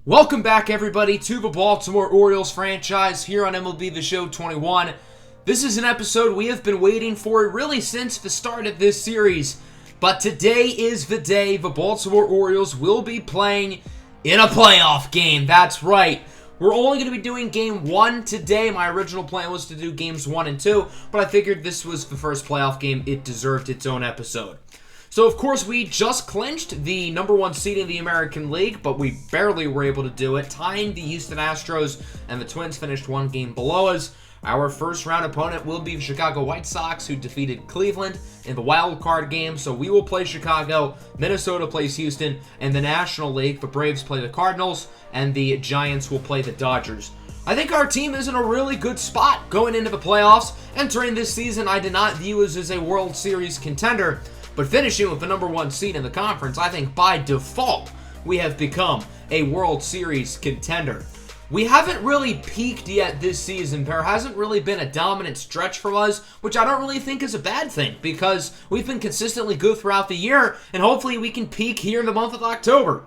Welcome back, everybody, to the Baltimore Orioles franchise here on MLB The Show 21. This is an episode we have been waiting for really since the start of this series. But today is the day the Baltimore Orioles will be playing in a playoff game. That's right. We're only going to be doing Game 1 today. My original plan was to do Games 1 and 2, but I figured this was the first playoff game. It deserved its own episode. So, of course, we just clinched the number 1 seed in the American League, but we barely were able to do it, tying the Houston Astros, and the Twins finished one game below us. Our first round opponent will be the Chicago White Sox, who defeated Cleveland in the wild card game. So we will play Chicago, Minnesota plays Houston, and the National League, the Braves play the Cardinals, and the Giants will play the Dodgers. I think our team is in a really good spot going into the playoffs. Entering this season, I did not view us as a World Series contender, but finishing with the number 1 seed in the conference, I think by default, we have become a World Series contender. We haven't really peaked yet this season. There hasn't really been a dominant stretch from us, which I don't really think is a bad thing, because we've been consistently good throughout the year, and hopefully we can peak here in the month of October.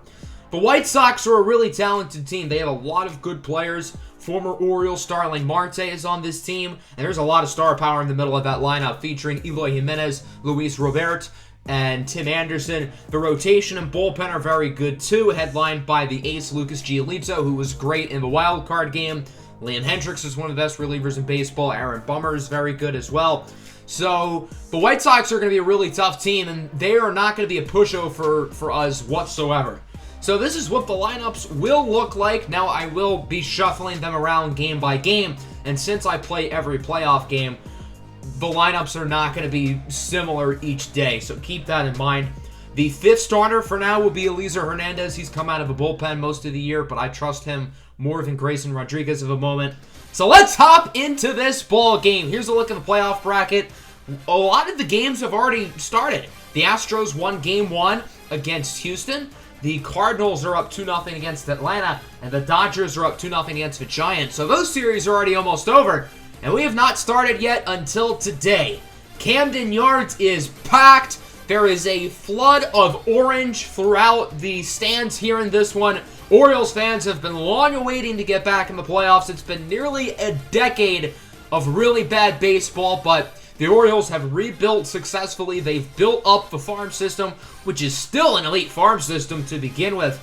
The White Sox are a really talented team. They have a lot of good players. Former Orioles Starling Marte is on this team, and there's a lot of star power in the middle of that lineup, featuring Eloy Jimenez, Luis Robert, and Tim Anderson. The rotation and bullpen are very good too, headlined by the ace Lucas Giolito, who was great in the wild card game. Liam Hendricks is one of the best relievers in baseball. Aaron Bummer is very good as well. So the White Sox are going to be a really tough team, and they are not going to be a pushover for us whatsoever. So this is what the lineups will look like. Now I will be shuffling them around game by game, and since I play every playoff game, the lineups are not going to be similar each day, so keep that in mind. The 5th starter for now will be Eliezer Hernandez. He's come out of a bullpen most of the year, but I trust him more than Grayson Rodriguez of a moment. So let's hop into this ball game. Here's a look at the playoff bracket. A lot of the games have already started. The Astros won Game 1 against Houston. The Cardinals are up 2-0 against Atlanta, and the Dodgers are up 2-0 against the Giants. So those series are already almost over, and we have not started yet until today. Camden Yards is packed. There is a flood of orange throughout the stands here in this one. Orioles fans have been long awaiting to get back in the playoffs. It's been nearly a decade of really bad baseball, but the Orioles have rebuilt successfully. They've built up the farm system, which is still an elite farm system to begin with.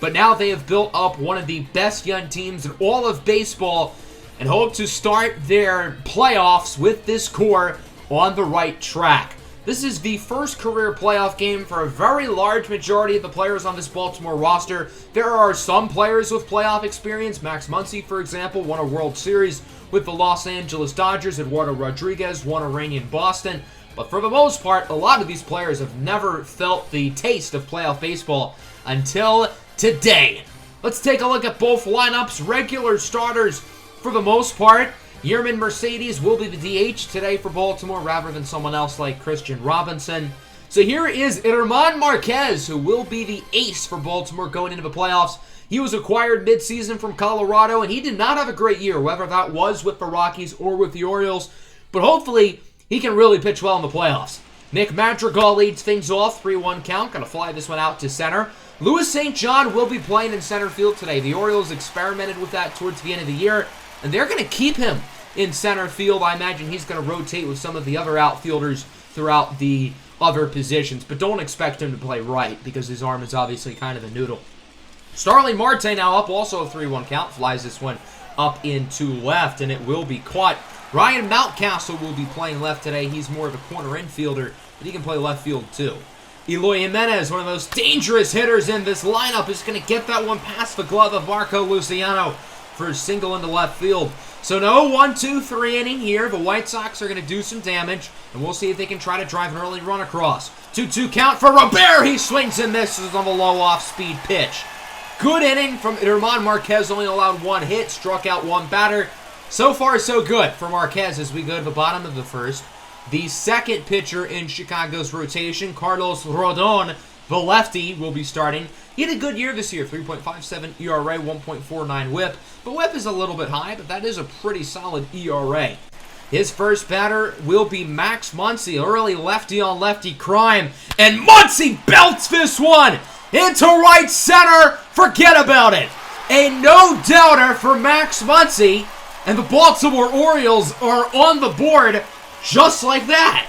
But now they have built up one of the best young teams in all of baseball and hope to start their playoffs with this core on the right track. This is the first career playoff game for a very large majority of the players on this Baltimore roster. There are some players with playoff experience. Max Muncy, for example, won a World Series with the Los Angeles Dodgers. Eduardo Rodriguez won a ring in Boston. But for the most part, a lot of these players have never felt the taste of playoff baseball until today. Let's take a look at both lineups. Regular starters, for the most part, Yermin Mercedes will be the DH today for Baltimore rather than someone else like Christian Robinson. So here is German Marquez, who will be the ace for Baltimore going into the playoffs. He was acquired midseason from Colorado, and he did not have a great year, whether that was with the Rockies or with the Orioles. But hopefully, he can really pitch well in the playoffs. Nick Madrigal leads things off, 3-1 count. Gonna fly this one out to center. Louis St. John will be playing in center field today. The Orioles experimented with that towards the end of the year, and they're going to keep him in center field. I imagine he's going to rotate with some of the other outfielders throughout the other positions, but don't expect him to play right because his arm is obviously kind of a noodle. Starling Marte now up, also a 3-1 count, flies this one up into left, and it will be caught. Ryan Mountcastle will be playing left today. He's more of a corner infielder, but he can play left field too. Eloy Jimenez, one of the most dangerous hitters in this lineup, is going to get that one past the glove of Marco Luciano for a single into left field. So no 1-2-3 inning here. The White Sox are going to do some damage, and we'll see if they can try to drive an early run across. 2-2 count for Robert. He swings and misses on the low off-speed pitch. Good inning from German Marquez, only allowed 1 hit, struck out 1 batter. So far, so good for Marquez as we go to the bottom of the first. The second pitcher in Chicago's rotation, Carlos Rodon, the lefty, will be starting. He had a good year this year, 3.57 ERA, 1.49 whip. The whip is a little bit high, but that is a pretty solid ERA. His first batter will be Max Muncy, early lefty-on-lefty crime. And Muncy belts this one into right center. Forget about it. A no-doubter for Max Muncy, and the Baltimore Orioles are on the board just like that.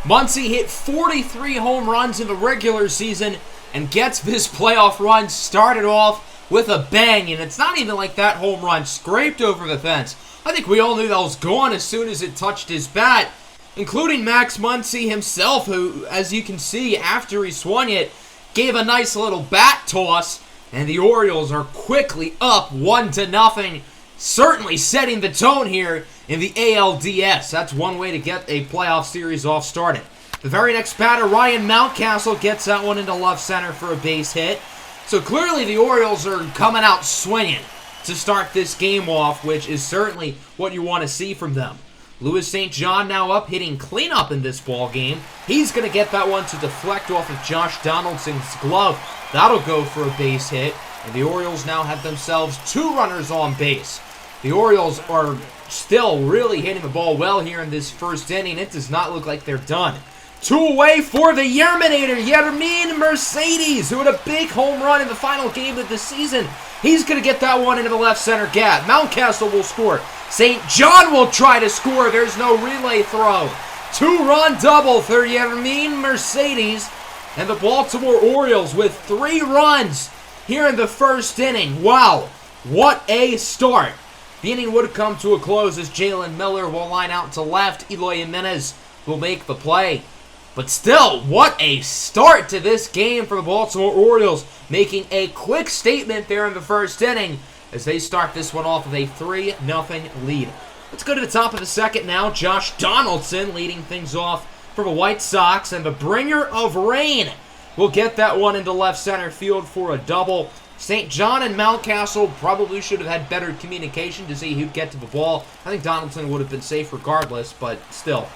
Muncy hit 43 home runs in the regular season and gets this playoff run started off with a bang, and it's not even like that home run scraped over the fence. I think we all knew that was gone as soon as it touched his bat, including Max Muncy himself, who, as you can see, after he swung it, gave a nice little bat toss, and the Orioles are quickly up 1-0, certainly setting the tone here in the ALDS. That's one way to get a playoff series off started. The very next batter, Ryan Mountcastle, gets that one into left center for a base hit. So clearly the Orioles are coming out swinging to start this game off, which is certainly what you want to see from them. Louis St. John now up hitting cleanup in this ball game. He's going to get that one to deflect off of Josh Donaldson's glove. That'll go for a base hit, and the Orioles now have themselves 2 runners on base. The Orioles are still really hitting the ball well here in this first inning. It does not look like they're done. 2 away for the Yerminator, Yermin Mercedes, who had a big home run in the final game of the season. He's going to get that one into the left center gap. Mountcastle will score. St. John will try to score. There's no relay throw. 2-run double for Yermin Mercedes. And the Baltimore Orioles with 3 runs here in the first inning. Wow, what a start. The inning would come to a close as Jalen Miller will line out to left. Eloy Jimenez will make the play. But still, what a start to this game for the Baltimore Orioles, making a quick statement there in the first inning as they start this one off with a 3-0 lead. Let's go to the top of the second now. Josh Donaldson leading things off for the White Sox, and the bringer of rain will get that one into left center field for a double. St. John and Mountcastle probably should have had better communication to see who'd get to the ball. I think Donaldson would have been safe regardless, but still.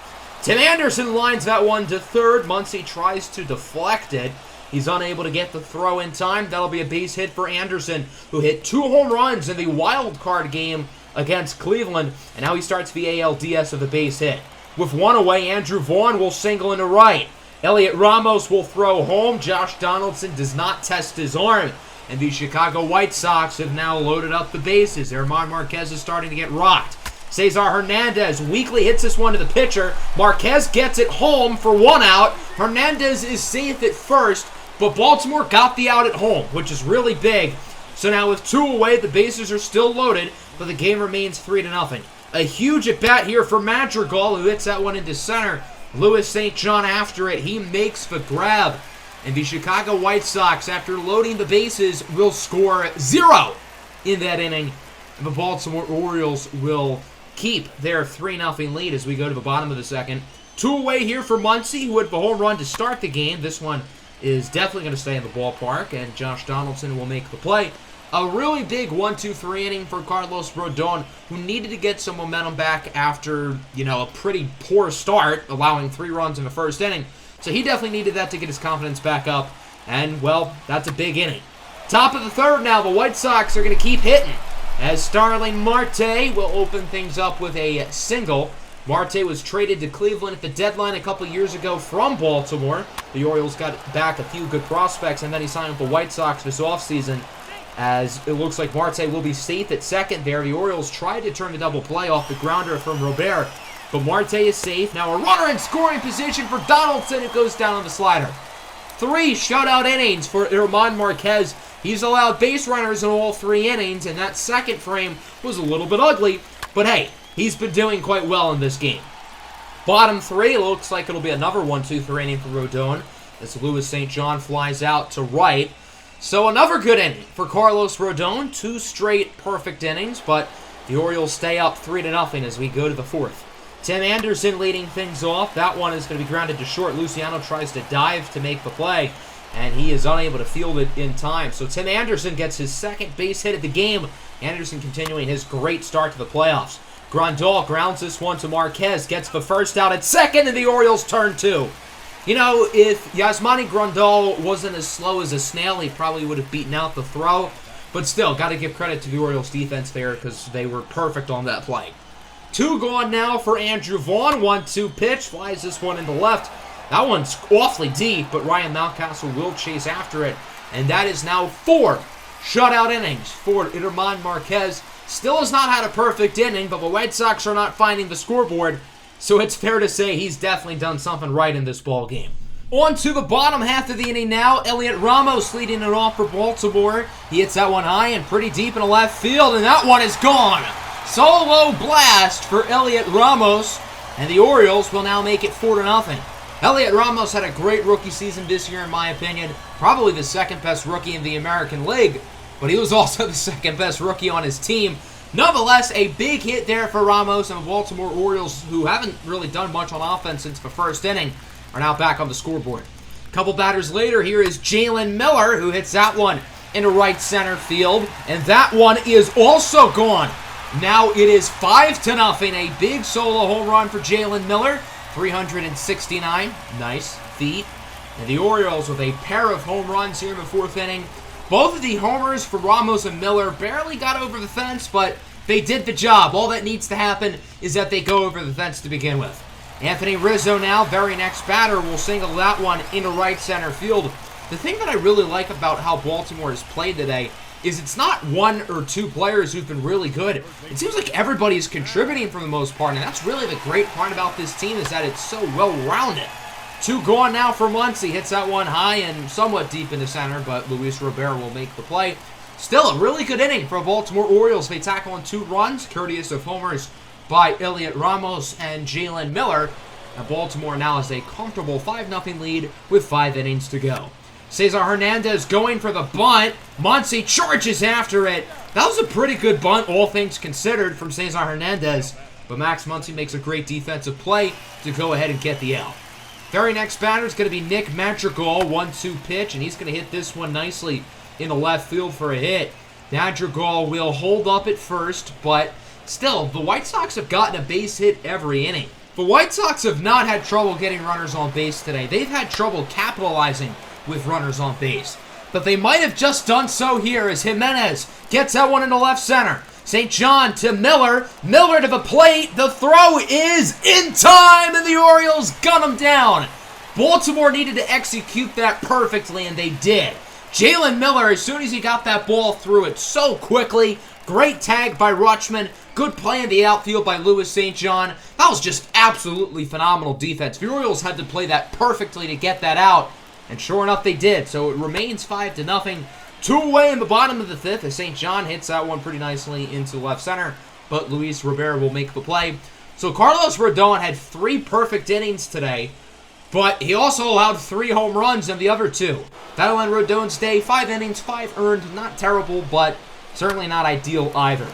Tim Anderson lines that one to third. Muncy tries to deflect it. He's unable to get the throw in time. That'll be a base hit for Anderson, who hit 2 home runs in the wild card game against Cleveland, and now he starts the ALDS with a base hit. With 1 away, Andrew Vaughn will single into right. Elliot Ramos will throw home. Josh Donaldson does not test his arm. And the Chicago White Sox have now loaded up the bases. German Marquez is starting to get rocked. Cesar Hernandez weakly hits this one to the pitcher. Marquez gets it home for 1 out. Hernandez is safe at first, but Baltimore got the out at home, which is really big. So now with 2 away, the bases are still loaded, but the game remains 3-0. A huge at-bat here for Madrigal, who hits that one into center. Louis St. John after it. He makes the grab. And the Chicago White Sox, after loading the bases, will score 0 in that inning. And the Baltimore Orioles will keep their 3-0 lead as we go to the bottom of the second. 2 away here for Muncy, who had the home run to start the game. This one is definitely going to stay in the ballpark, and Josh Donaldson will make the play. A really big 1-2-3 inning for Carlos Rodon, who needed to get some momentum back after, a pretty poor start, allowing 3 runs in the first inning. So he definitely needed that to get his confidence back up. And, well, that's a big inning. Top of the third now, the White Sox are going to keep hitting, as Starling Marte will open things up with a single. Marte was traded to Cleveland at the deadline a couple years ago from Baltimore. The Orioles got back a few good prospects, and then he signed with the White Sox this offseason, as it looks like Marte will be safe at second there. The Orioles tried to turn the double play off the grounder from Robert, but Marte is safe. Now a runner in scoring position for Donaldson, who goes down on the slider. 3 shutout innings for German Marquez. He's allowed base runners in all 3 innings, and that second frame was a little bit ugly, but hey, he's been doing quite well in this game. Bottom 3, looks like it'll be another 1-2-3 inning for Rodon, as Louis St. John flies out to right. So another good inning for Carlos Rodon. 2 straight perfect innings, but the Orioles stay up 3-0 as we go to the 4th. Tim Anderson leading things off. That one is going to be grounded to short. Luciano tries to dive to make the play, and he is unable to field it in time. So Tim Anderson gets his 2nd base hit of the game. Anderson continuing his great start to the playoffs. Grandal grounds this one to Marquez, gets the first out at second, and the Orioles turn 2. If Yasmani Grandal wasn't as slow as a snail, he probably would have beaten out the throw. But still, got to give credit to the Orioles defense there because they were perfect on that play. 2 gone now for Andrew Vaughn. 1-2 pitch, flies this one into left. That one's awfully deep, but Ryan Mountcastle will chase after it. And that is now 4 shutout innings for German Marquez. Still has not had a perfect inning, but the White Sox are not finding the scoreboard, so it's fair to say he's definitely done something right in this ball game. On to the bottom half of the inning now. Elliot Ramos leading it off for Baltimore. He hits that one high and pretty deep in the left field, and that one is gone. Solo blast for Elliot Ramos, and the Orioles will now make it 4-0. Elliot Ramos had a great rookie season this year, in my opinion. Probably the second best rookie in the American League, but he was also the second best rookie on his team. Nonetheless, a big hit there for Ramos, and the Baltimore Orioles, who haven't really done much on offense since the first inning, are now back on the scoreboard. A couple batters later, here is Jalen Miller, who hits that one into right center field, and that one is also gone. Now it is 5-0, a big solo home run for Jalen Miller, 369, nice feet. And the Orioles with a pair of home runs here in the fourth inning. Both of the homers for Ramos and Miller barely got over the fence, but they did the job. All that needs to happen is that they go over the fence to begin with. Anthony Rizzo now, very next batter, will single that one into right center field. The thing that I really like about how Baltimore has played today is it's not one or two players who've been really good. It seems like everybody's contributing for the most part, and that's really the great part about this team is that it's so well-rounded. 2 gone now for Muncy. Hits that one high and somewhat deep into center, but Luis Robert will make the play. Still a really good inning for Baltimore Orioles. They tackle on 2 runs, courteous of homers by Elliot Ramos and Jalen Miller. And Baltimore now has a comfortable 5-0 lead with 5 innings to go. Cesar Hernandez going for the bunt. Muncy charges after it. That was a pretty good bunt, all things considered, from Cesar Hernandez. But Max Muncy makes a great defensive play to go ahead and get the out. Very next batter is going to be Nick Madrigal, 1-2 pitch, and he's going to hit this one nicely in the left field for a hit. Madrigal will hold up at first, but still, the White Sox have gotten a base hit every inning. The White Sox have not had trouble getting runners on base today. They've had trouble capitalizing with runners on base. But they might have just done so here as Jimenez gets that one into left center. St. John to Miller. Miller to the plate. The throw is in time, and the Orioles gun him down. Baltimore needed to execute that perfectly, and they did. Jalen Miller, as soon as he got that ball, threw it so quickly. Great tag by Rutschman. Good play in the outfield by Louis St. John. That was just absolutely phenomenal defense. The Orioles had to play that perfectly to get that out, and sure enough, they did. So it remains 5-0. 2 away in the bottom of the 5th as St. John hits that one pretty nicely into left center, but Luis Robert will make the play. So Carlos Rodon had 3 perfect innings today, but he also allowed 3 home runs in the other 2. That'll end Rodon's day. 5 innings, 5 earned. Not terrible, but certainly not ideal either.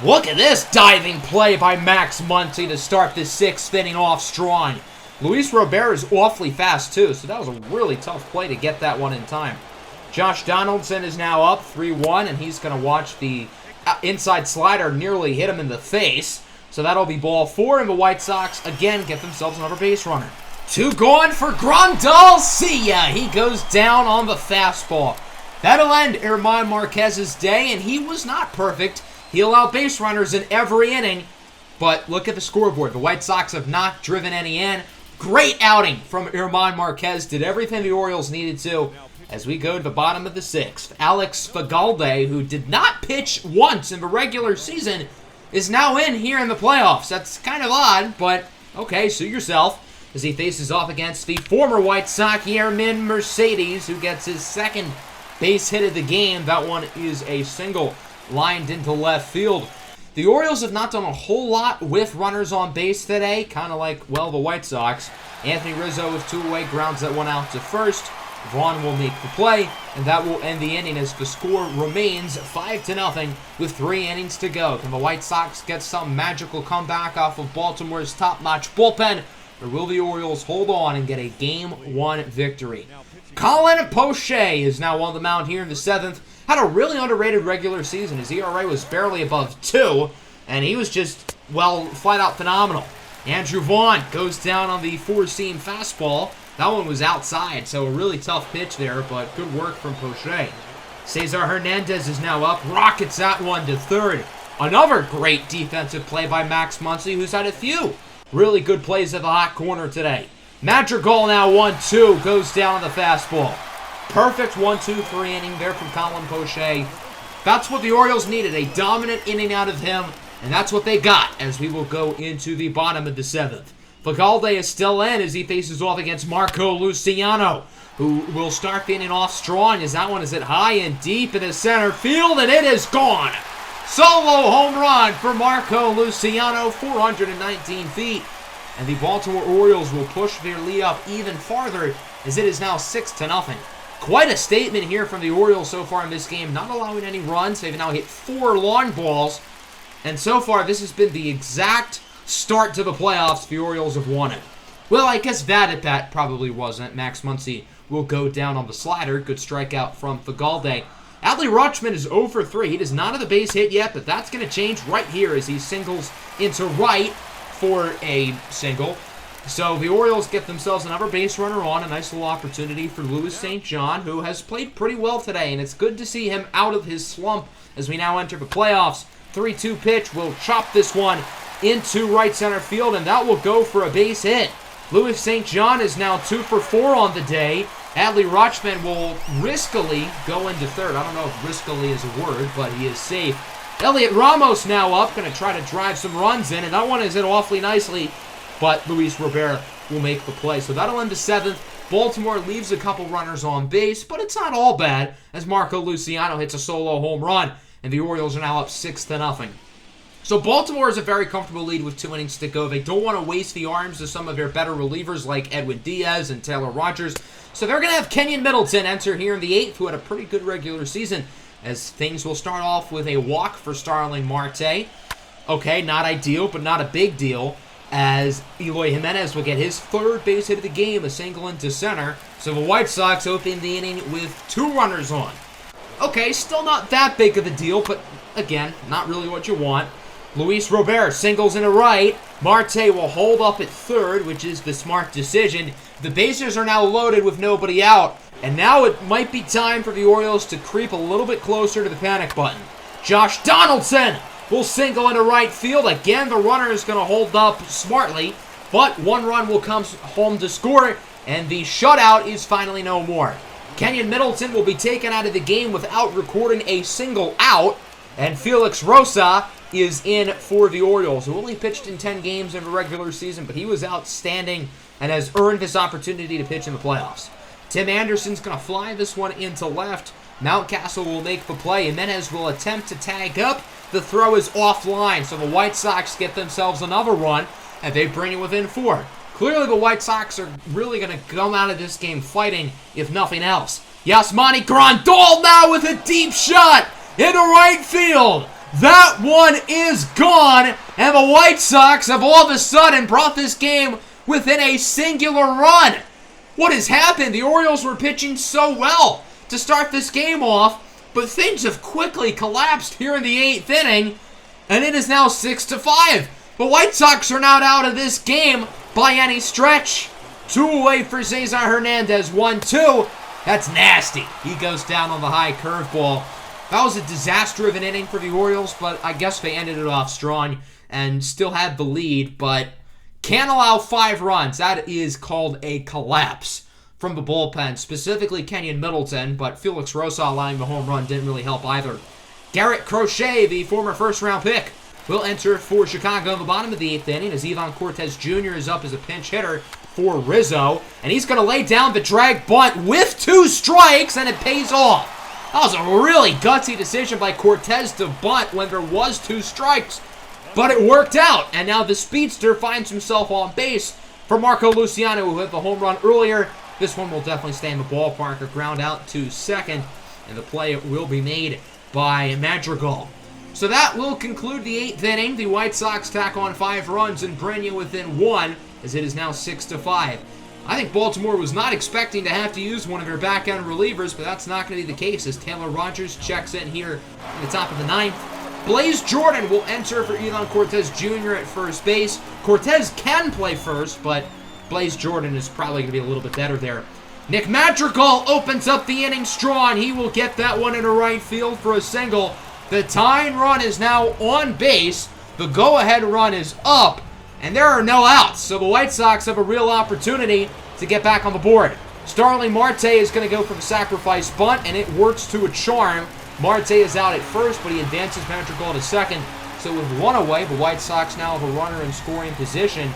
Look at this diving play by Max Muncy to start this 6th inning off strong. Luis Robert is awfully fast, too, so that was a really tough play to get that one in time. Josh Donaldson is now up 3-1, and he's going to watch the inside slider nearly hit him in the face. So that'll be ball 4, and the White Sox, again, get themselves another base runner. 2 gone for Grandal. See ya! He goes down on the fastball. That'll end German Marquez's day, and he was not perfect. He allowed base runners in every inning, but look at the scoreboard. The White Sox have not driven any in. Great outing from German Marquez. Did everything the Orioles needed to. As we go to the bottom of the 6th, Alex Fagalde, who did not pitch once in the regular season, is now in here in the playoffs. That's kind of odd, but okay, sue yourself, as he faces off against the former White Sox, Yermin Mercedes, who gets his 2nd base hit of the game. That one is a single lined into left field. The Orioles have not done a whole lot with runners on base today, kind of like, well, the White Sox. Anthony Rizzo with 2 away grounds that one out to first. Vaughn will make the play, and that will end the inning as the score remains 5-0 with 3 innings to go. Can the White Sox get some magical comeback off of Baltimore's top-notch bullpen, or will the Orioles hold on and get a Game 1 victory? Colin Poche is now on the mound here in the 7th. Had a really underrated regular season. His ERA was barely above 2, and he was just, well, flat-out phenomenal. Andrew Vaughn goes down on the 4-seam fastball. That one was outside, so a really tough pitch there, but good work from Poche. Cesar Hernandez is now up, rockets that one to 3rd. Another great defensive play by Max Muncy, who's had a few really good plays at the hot corner today. Madrigal now 1-2, goes down on the fastball. Perfect 1-2-3 inning there from Colin Poche. That's what the Orioles needed, a dominant inning out of him, and that's what they got as we will go into the bottom of the 7th. Valgalde is still in as he faces off against Marco Luciano, who will start the inning off strong as that one is hit high and deep in the center field, and it is gone. Solo home run for Marco Luciano, 419 feet. And the Baltimore Orioles will push their lead up even farther as it is now 6-0. Quite a statement here from the Orioles so far in this game, not allowing any runs. They've now hit 4 long balls. And so far, this has been the exact start to the playoffs the Orioles have wanted. Well, I guess that at bat probably wasn't. Max Muncy will go down on the slider. Good strikeout from Valgalde. Adley Rutschman is 0 for 3. He does not have the base hit yet, but that's going to change right here as he singles into right for a single. So the Orioles get themselves another base runner on. A nice little opportunity for Louis St. John, who has played pretty well today, and it's good to see him out of his slump as we now enter the playoffs. 3-2 pitch will chop this one into right center field, and that will go for a base hit. Louis St. John is now 2 for 4 on the day. Adley Rutschman will riskily go into third. I don't know if riskily is a word, but he is safe. Elliot Ramos now up, going to try to drive some runs in, and that one is hit awfully nicely, but Luis Robert will make the play. So that'll end the 7th. Baltimore leaves a couple runners on base, but it's not all bad as Marco Luciano hits a solo home run, and the Orioles are now up 6-0. So Baltimore is a very comfortable lead with 2 innings to go. They don't want to waste the arms of some of their better relievers like Edwin Diaz and Taylor Rogers. So they're going to have Kenyon Middleton enter here in the 8th, who had a pretty good regular season, as things will start off with a walk for Starling Marte. Okay, not ideal, but not a big deal, as Eloy Jimenez will get his 3rd base hit of the game, a single into center. So the White Sox open the inning with 2 runners on. Okay, still not that big of a deal, but again, not really what you want. Luis Robert singles into right. Marte will hold up at 3rd, which is the smart decision. The bases are now loaded with nobody out, and now it might be time for the Orioles to creep a little bit closer to the panic button. Josh Donaldson will single into right field. Again, the runner is going to hold up smartly, but 1 run will come home to score, and the shutout is finally no more. Kenyon Middleton will be taken out of the game without recording a single out, and Felix Rosa is in for the Orioles, who only pitched in 10 games in the regular season, but he was outstanding and has earned this opportunity to pitch in the playoffs. Tim Anderson's going to fly this one into left. Mountcastle will make the play, and Jimenez will attempt to tag up. The throw is offline, so the White Sox get themselves another run, and they bring it within 4. Clearly, the White Sox are really going to come out of this game fighting, if nothing else. Yasmani Grandal now with a deep shot into right field. That one is gone, and the White Sox have all of a sudden brought this game within a singular run. What has happened? The Orioles were pitching so well to start this game off, but things have quickly collapsed here in the 8th inning, and it is now 6-5. The White Sox are not out of this game by any stretch. 2 away for Cesar Hernandez, 1-2. That's nasty. He goes down on the high curveball. That was a disaster of an inning for the Orioles, but I guess they ended it off strong and still had the lead, but can't allow 5 runs. That is called a collapse from the bullpen, specifically Kenyon Middleton, but Felix Rosa allowing the home run didn't really help either. Garrett Crochet, the former first-round pick, will enter for Chicago in the bottom of the 8th inning as Ivan Cortez Jr. is up as a pinch hitter for Rizzo, and he's going to lay down the drag bunt with 2 strikes, and it pays off. That was a really gutsy decision by Cortez to bunt when there was 2 strikes, but it worked out, and now the speedster finds himself on base for Marco Luciano, who hit the home run earlier. This one will definitely stay in the ballpark, a ground out to second, and the play will be made by Madrigal. So that will conclude the 8th inning. The White Sox tack on 5 runs and bring you within 1, as it is now 6-5. I think Baltimore was not expecting to have to use one of their back-end relievers, but that's not going to be the case as Taylor Rogers checks in here in the top of the 9th. Blaze Jordan will enter for Ivan Cortez Jr. at first base. Cortez can play first, but Blaze Jordan is probably going to be a little bit better there. Nick Madrigal opens up the inning strong. He will get that one into right field for a single. The tying run is now on base. The go-ahead run is up, and there are no outs. So the White Sox have a real opportunity to get back on the board. Starling Marte is going to go for the sacrifice bunt, and it works to a charm. Marte is out at first, but he advances Madrigal to second. So with one away, the White Sox now have a runner in scoring position.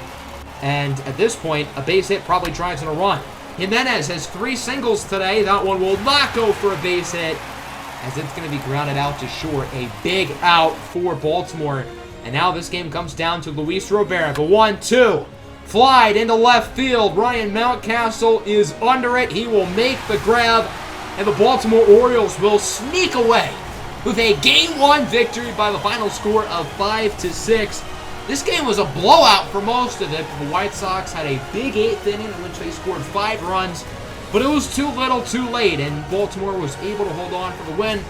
And at this point, a base hit probably drives in a run. Jimenez has 3 singles today. That one will not go for a base hit, as it's going to be grounded out to short. A big out for Baltimore. And now this game comes down to Luis Rivera. The 1-2. Flied into left field. Ryan Mountcastle is under it. He will make the grab. And the Baltimore Orioles will sneak away with a Game 1 victory by the final score of 5-6. This game was a blowout for most of it. The White Sox had a big 8th inning in which they scored 5 runs. But it was too little too late, and Baltimore was able to hold on for the win.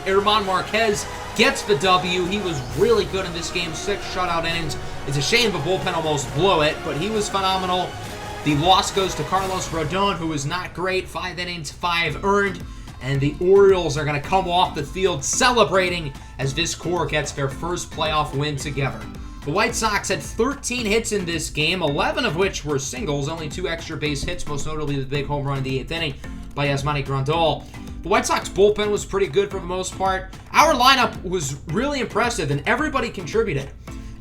German Marquez gets the W. He was really good in this game, 6 shutout innings. It's a shame the bullpen almost blew it, but he was phenomenal. The loss goes to Carlos Rodon, who was not great. 5 innings, 5 earned. And the Orioles are going to come off the field celebrating as this core gets their first playoff win together. The White Sox had 13 hits in this game, 11 of which were singles, only 2 extra base hits, most notably the big home run in the 8th inning by Yasmani Grandal. The White Sox bullpen was pretty good for the most part. Our lineup was really impressive, and everybody contributed.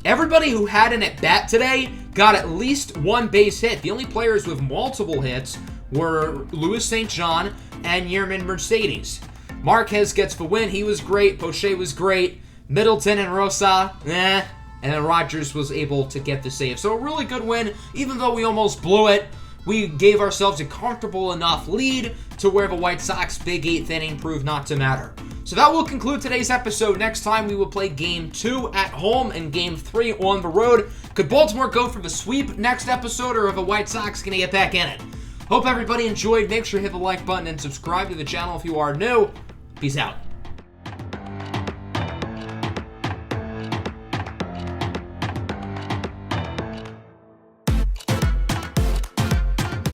Everybody who had an at-bat today got at least 1 base hit. The only players with multiple hits were Luis St. John and Yermin Mercedes. Marquez gets the win. He was great. Poche was great. Middleton and Rosa, And then Rogers was able to get the save. So a really good win. Even though we almost blew it, we gave ourselves a comfortable enough lead to where the White Sox big 8th inning proved not to matter. So that will conclude today's episode. Next time we will play Game 2 at home and Game 3 on the road. Could Baltimore go for the sweep next episode, or are the White Sox going to get back in it? Hope everybody enjoyed. Make sure to hit the like button and subscribe to the channel if you are new. Peace out.